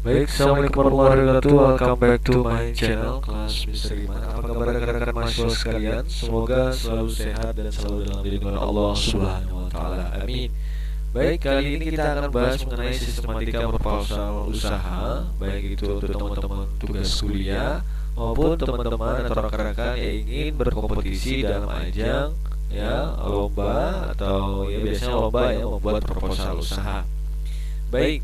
Baik, assalamualaikum warahmatullahi wabarakatuh. Welcome back to my channel Kelas Misteri Iman. Apa kabar rekan-rekan mahasiswa sekalian? Semoga selalu sehat dan selalu dalam lindungan Allah Subhanahu wa taala. Amin. Baik, kali ini kita akan bahas mengenai sistematika proposal usaha, baik itu untuk teman-teman tugas kuliah maupun teman-teman atau rekan-rekan yang ingin berkompetisi dalam ajang lomba atau biasanya lomba yang membuat proposal usaha. Baik.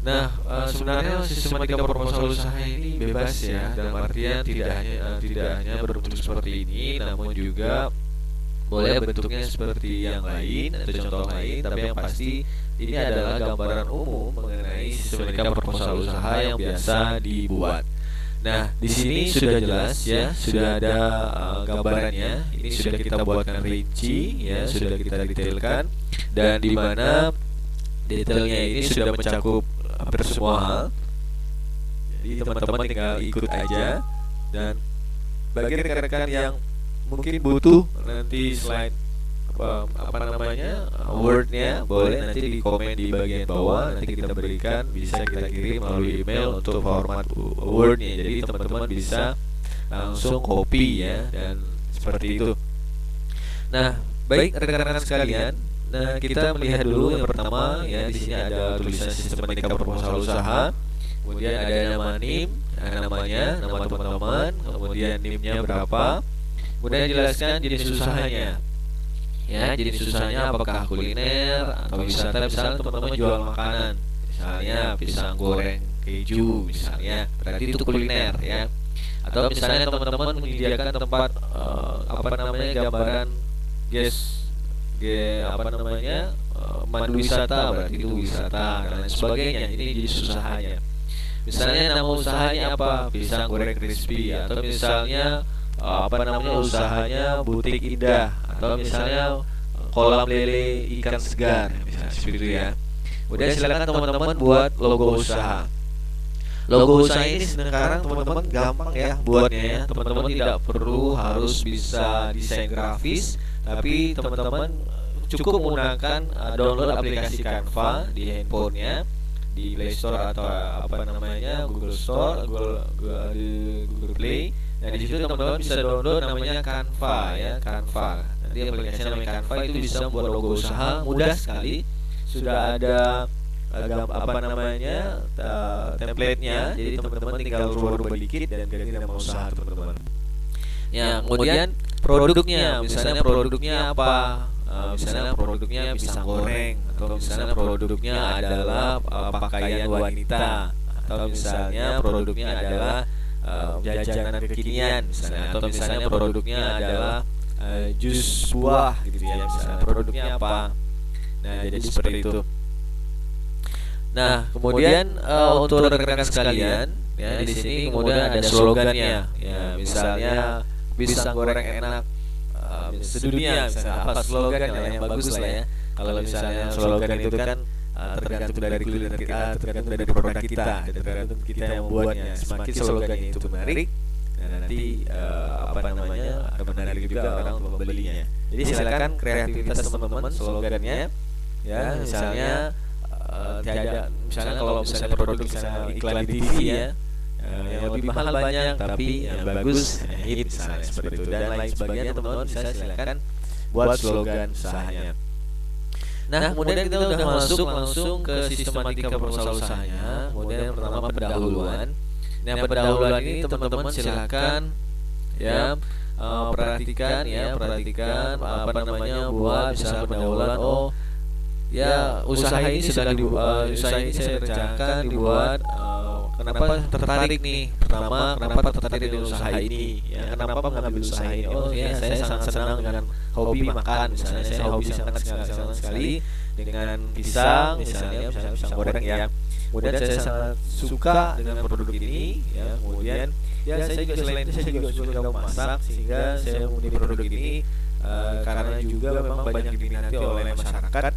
Nah, sebenarnya sistematika proposal usaha ini bebas ya, dalam artian tidak hanya berbentuk seperti ini, namun juga boleh bentuknya seperti yang lain atau contoh lain, tapi yang pasti ini adalah gambaran umum mengenai sistematika proposal usaha yang biasa dibuat. Nah, di sini sudah jelas ya, sudah ada gambarannya. Ini sudah kita buatkan rinci ya, sudah kita detailkan, dan di mana detailnya ini sudah mencakup hampir semua hal. Jadi teman-teman tinggal ikut aja. Dan bagi rekan-rekan yang mungkin butuh nanti slide wordnya, boleh nanti di komen di bagian bawah, nanti kita berikan, bisa kita kirim melalui email untuk format wordnya. Jadi teman-teman bisa langsung copy ya, dan seperti itu. Nah, baik rekan-rekan sekalian, nah kita melihat dulu yang pertama ya, di sini ada tulisan sistematika proposal usaha, kemudian ada nama NIM, namanya, nama teman-teman, kemudian NIM-nya berapa, kemudian jelaskan jenis usahanya. Ya, jenis usahanya apakah kuliner atau wisata, misalnya teman-teman jual makanan, misalnya pisang goreng keju misalnya, berarti itu kuliner ya. Atau misalnya teman-teman menyediakan tempat gambaran mandu wisata, berarti itu wisata dan lain sebagainya. Ini jenis usahanya. Misalnya nama usahanya apa? Pisang goreng crispy, atau misalnya usahanya butik indah, atau misalnya kolam lele ikan segar, misalnya seperti itu ya. Udah, silakan teman-teman buat logo usaha. Logo usaha ini sekarang teman-teman gampang ya buatnya ya. Teman-teman tidak perlu harus bisa desain grafis, tapi teman-teman cukup menggunakan download aplikasi Canva di handphonenya, di Play Store atau Google Store, Google Play. Nah, di situ teman-teman bisa download namanya Canva ya, Canva. Nanti aplikasi namanya Canva itu bisa membuat logo usaha mudah sekali. Sudah ada template-nya. Jadi teman-teman tinggal rubah-rubah dikit dan ganti nama usaha teman-teman. Ya, kemudian produknya, misalnya produknya apa? Misalnya produknya pisang goreng, atau misalnya produknya adalah pakaian wanita, atau misalnya produknya adalah jajanan kekinian misalnya, atau misalnya produknya adalah jus buah gitu ya, misalnya produknya apa. Nah, jadi seperti itu. Nah, kemudian untuk rekan-rekan sekalian ya, di sini kemudian ada slogannya ya, misalnya pisang goreng enak sedunia, misalnya apa slogannya yang bagus lah ya. Kalau misalnya slogan itu kan tergantung dari kuliner kita, tergantung dari produk kita, dan tergantung kita yang membuatnya. Semakin slogannya itu menarik, nah nanti akan menarik juga orang untuk membelinya. Jadi silakan kreativitas teman-teman slogannya ya. Misalnya kalau misalnya produk misalnya iklan di TV ya, yang lebih mahal banyak tapi yang bagus hit misalnya, seperti itu dan lain sebagainya. Teman-teman bisa silakan buat slogan usahanya. Nah, kemudian kita udah masuk langsung ke sistematika proposal usahanya. Kemudian yang pertama pendahuluan. Nah, pendahuluan ini teman-teman silakan ya perhatikan buat misalnya pendahuluan. Usaha ini saya rencanakan dibuat. Kenapa tertarik nih? Pertama, kenapa tertarik dengan usaha ini? Ya, kenapa mengambil usaha ini? Oh ya, saya sangat senang dengan hobi makan. Misalnya saya hobi sangat sekali dengan pisang, misalnya pisang goreng ya. Kemudian saya sangat suka dengan produk ini ya. Kemudian ya, saya juga selain itu saya juga suka memasak, sehingga saya memilih produk ini karena juga memang banyak diminati oleh masyarakat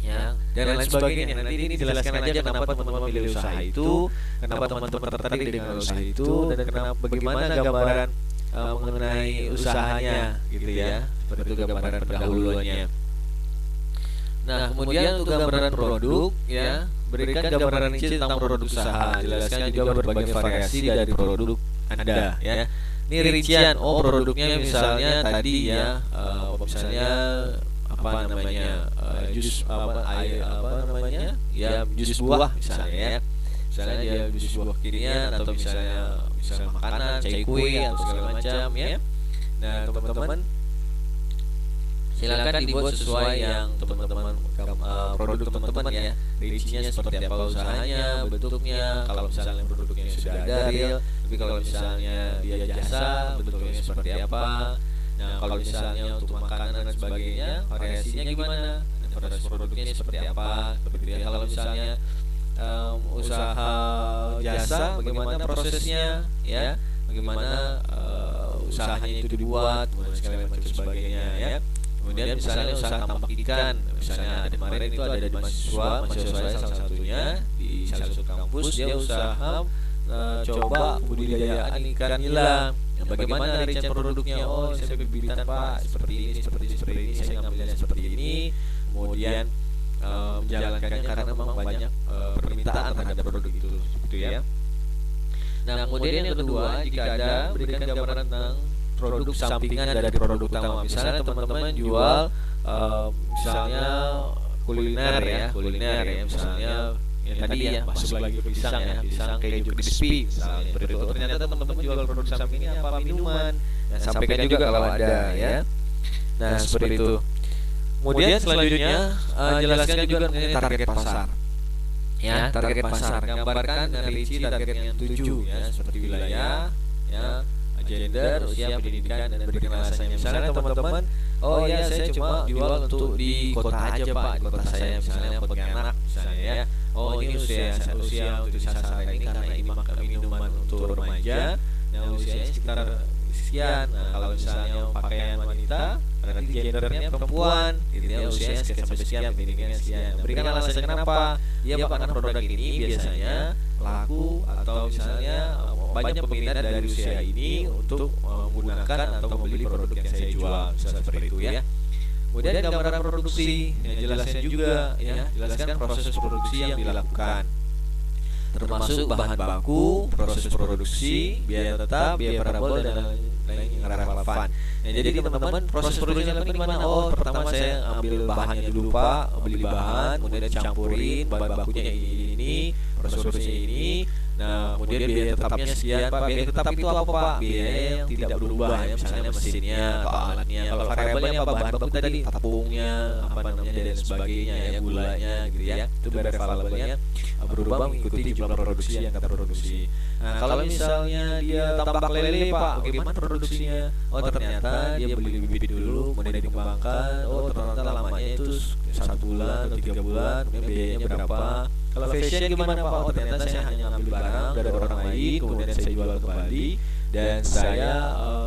ya, dan lain sebagainya. Nanti ini dijelaskan aja kenapa teman-teman memilih usaha itu, kenapa teman-teman tertarik dengan usaha itu, dan kenapa bagaimana gambaran mengenai usahanya gitu ya. Seperti itu gambaran pendahuluannya. Nah, kemudian untuk gambaran produk ya, berikan gambaran rinci tentang produk usaha, jelaskan juga berbagai variasi dari produk Anda ya. Ini rincian, oh produknya misalnya tadi ya, misalnya apa namanya, jus apa air apa namanya ya, jus buah misalnya ya, misalnya dia jus buah kekinian atau misalnya makanan, cakwe atau segala macam ya. Nah teman-teman silakan dibuat sesuai yang teman-teman produk teman-teman ya, rincinya seperti apa usahanya, bentuknya, kalau misalnya produknya sudah ada real, tapi kalau misalnya dia jasa bentuknya seperti apa. Nah kalau misalnya untuk makanan dan sebagainya variasinya gimana, variasi produknya seperti apa, seperti ya. Kalau misalnya usaha jasa bagaimana prosesnya ya, bagaimana usahanya itu dibuat, segala macam sebagainya ya. Kemudian misalnya usaha tambak ikan, misalnya ada kemarin itu ada di mahasiswa saya salah satunya di salah satu kampus, dia usaha coba budidayaan ikan nila. Nah, bagaimana rincian produknya? Oh, saya bibitan Pak, seperti ini, saya ngambilnya seperti ini. Kemudian menjalankannya karena memang banyak permintaan terhadap produk itu, gitu ya. Nah, kemudian yang kedua, jika ada berikan gambaran tentang produk sampingan dari produk utama. Misalnya teman-teman jual misalnya kuliner ya, misalnya yang tadi ya, masuk lagi ke pisang ya, pisang keju crispy misalnya seperti itu. Ternyata teman-teman jual produk sampingnya apa, minuman. Nah, sampaikan juga kalau ada ya. Nah, seperti itu. Kemudian selanjutnya jelaskan juga mengenai target pasar. Ya, target pasar. Gambarkan dan rinci target yang tujuh ya, seperti wilayah ya, gender, usia, pendidikan, dan berikan alasannya. Misalnya teman-teman, oh ya saya cuma jual untuk di kota aja Pak, di kota saya misalnya Pontianak misalnya ya. Oh ini usia untuk sasaran ini karena ini minuman untuk remaja, yang usianya sekitar sekian. Nah kalau misalnya pakaian wanita, berarti gendernya perempuan, gitu ya, usianya sekian sampai sekian, pendidikannya sekian. Berikan alasan kenapa? Ya Pak, karena produk ini biasanya laku atau misalnya banyak peminat dari usia ini untuk menggunakan atau membeli produk yang saya jual, misalnya seperti itu ya. Kemudian gambaran produksi, ya, jelaskan juga ya, jelaskan proses produksi yang dilakukan, termasuk bahan baku, proses produksi, biaya tetap, biaya parabol, dan lain yang relevan. Ya, jadi teman-teman proses produksinya gimana? Oh pertama saya ambil bahannya dulu Pak, beli bahan, kemudian campurin bahan bakunya ini, proses produksinya ini. Nah, kemudian biaya tetapnya sekian Pak. Biaya tetap itu apa Pak? Biaya yang tidak berubah ya, misalnya mesinnya atau alatnya. Kalau variabelnya apa? Bahan baku tadi, tepungnya, apa namanya dan sebagainya ya, gulanya gitu ya. Itu variabelnya berubah mengikuti jumlah produksi yang kita produksi. Nah, kalau misalnya dia tambak lele Pak, bagaimana produksinya? Oh, ternyata dia beli bibit dulu, kemudian dikembangkan. Oh, ternyata lamanya itu 1 bulan atau 3 bulan, kemudian biayanya berapa? Kalau fashion gimana Pak? Oh ternyata saya hanya ambil barang dari orang lain, kemudian saya jual kembali, dan saya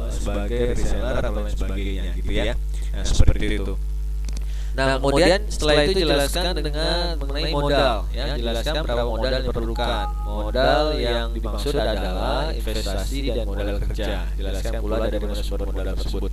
sebagai reseller atau lain sebagainya gitu ya. Nah seperti itu. Nah kemudian setelah itu jelaskan dengan mengenai modal ya, jelaskan berapa modal yang diperlukan. Modal yang dimaksud adalah investasi dan modal kerja. Jelaskan pula dari mana sumber modal tersebut.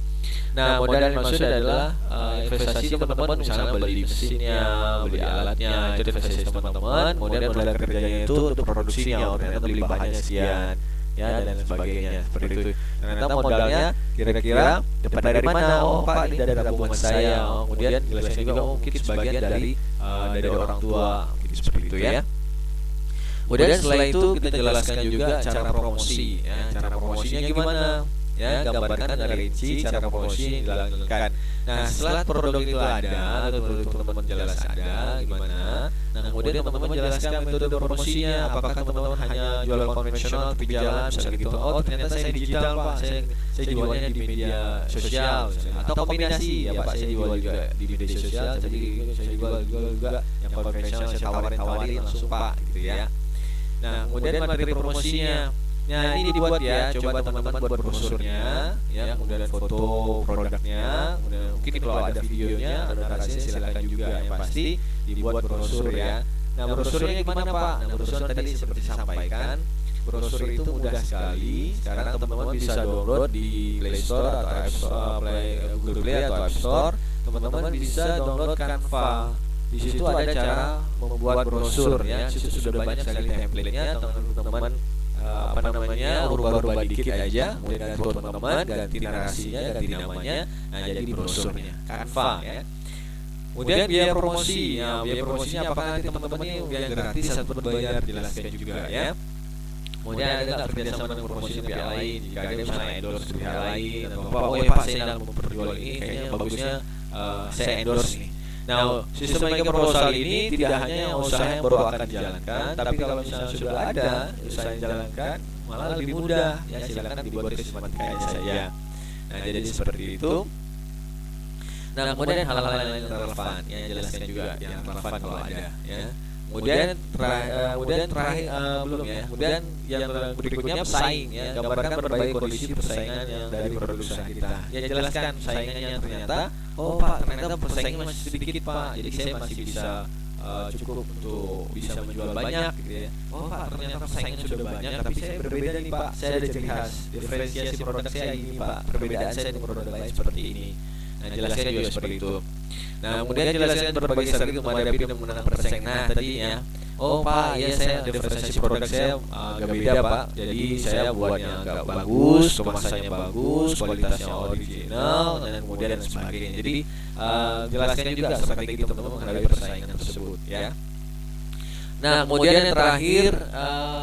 Nah modal yang dimaksud adalah investasi teman-teman, misalnya beli mesinnya, beli alatnya, itu investasi teman-teman. Kemudian modal kerjanya itu untuk produksinya, ternyata beli bahannya sekian ya, dan sebagainya seperti itu. Ternyata modalnya kira-kira dapat dari mana? Oh Pak, ini dari tabungan saya. Oh, kemudian jelaskan juga mungkin sebagian dari orang tua, gitu, seperti itu ya. Kemudian setelah itu kita jelaskan juga cara promosi ya. Cara promosinya gimana? Ya, gambarkan dan rinci cara promosi yang dilakukan. Nah, setelah produk itu ada atau produk teman-teman jelas ada gimana? Nah, kemudian teman-teman jelaskan metode promosinya. Apakah teman-teman hanya jual konvensional tepi jalan misalnya gitu? Oh, ternyata saya digital Pak, saya jualnya di media sosial misalnya. Atau kombinasi ya Pak, saya jual juga di media sosial, jadi saya jual juga yang konvensional, saya tawarin langsung Pak gitu ya. Nah, kemudian materi promosinya. Nah ini dibuat ya, coba teman-teman buat brosurnya ya, kemudian foto produknya, kemudian mungkin kalau ada videonya, ada narasinya silakan juga, yang pasti dibuat brosur ya. Nah brosurnya gimana Pak? Nah brosur tadi seperti sampaikan, brosur itu mudah sekali. Sekarang teman-teman bisa download di Play Store atau App Store, Google Play atau App Store. Teman-teman bisa download Canva Di situ ada cara membuat brosur ya. Di situ sudah banyak sekali template-nya. Teman-teman rubah-rubah dikit aja, kemudian ganti foto teman-teman, ganti narasinya, ganti namanya, nah jadi brosurnya. Canva ya. Kemudian biaya promosi, ya biaya promosinya apakah nanti teman-teman ini biaya gratis atau berbayar, jelaskan juga ya. Kemudian ada nggak kerjasama dengan promosi pihak lain, jika ada misalnya endorse pihak lain atau apa, oh ya Pak saya dalam memperjual ini kayaknya bagusnya saya endorse nih. Nah, sistem mega proposal ini tidak hanya usaha yang baru akan dijalankan, tapi kalau misalnya sudah ada usaha yang dijalankan, malah lebih mudah. Ya silakan dibuat sistematika saja. Nah, jadi seperti itu. Nah, kemudian hal-hal yang relevan, ya jelaskan juga yang relevan kalau ada. Ya. Kemudian terakhir belum ya. Kemudian yang berikutnya pesaing ya. Gambarkan berbagai kondisi persaingan yang dari produk usaha kita. Ya jelaskan saingannya ternyata. Oh Pak, ternyata persaingan masih sedikit Pak. Jadi saya masih bisa cukup untuk bisa menjual banyak gitu ya. Oh Pak, ternyata persaingan sudah banyak, tapi saya berbeda nih Pak. Saya ada ciri khas, diferensiasi produk saya ini Pak. Perbedaan saya dengan produk lain seperti ini. Nah, jelaskan juga seperti itu. Nah, kemudian jelaskan berbagai strategi untuk menghadapi dan memenangkan persaingan. Nah, tadi ya. Oh Pak, ya saya diferensiasi produk saya agak beda Pak. Jadi saya buatnya agak bagus, kemasannya bagus, kualitasnya original, dan kemudian dan sebagainya. Jadi jelaskan juga strategi teman-teman menghadapi persaingan tersebut ya. Nah, kemudian yang terakhir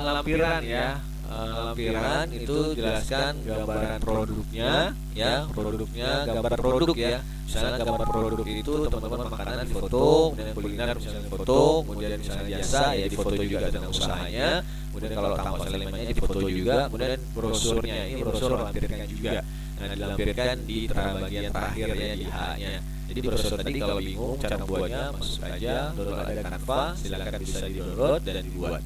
lampiran ya. Lampiran itu jelaskan gambaran produknya ya, gambar produk ya. Misalnya gambar produk itu teman-teman makanan difoto, kemudian kuliner misalnya difoto, kemudian misalnya jasa ya difoto juga dengan usahanya, kemudian kalau tamu elemennya difoto juga, kemudian brosurnya ini brosur lampirkan juga. Nah, dilampirkan di bagian terakhir ya di H-nya. Jadi brosur tadi kalau bingung cara buatnya, masuk aja download ada Canva, silakan bisa di-download dan dibuat.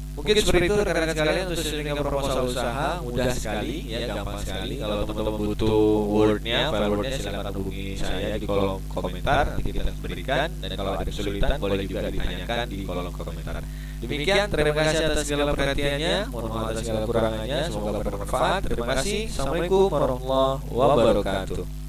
Mungkin seperti itu rekan-rekan sekalian untuk sistem proposal usaha mudah sekali ya, gampang sekali. Kalau teman-teman butuh Word-nya, file Word-nya silakan hubungi saya di kolom komentar, nanti kita berikan, dan kalau ada kesulitan boleh juga ditanyakan di kolom komentar. Demikian, terima kasih atas segala perhatiannya, mohon maaf atas segala kekurangannya, semoga bermanfaat. Terima kasih. Assalamualaikum warahmatullahi wabarakatuh.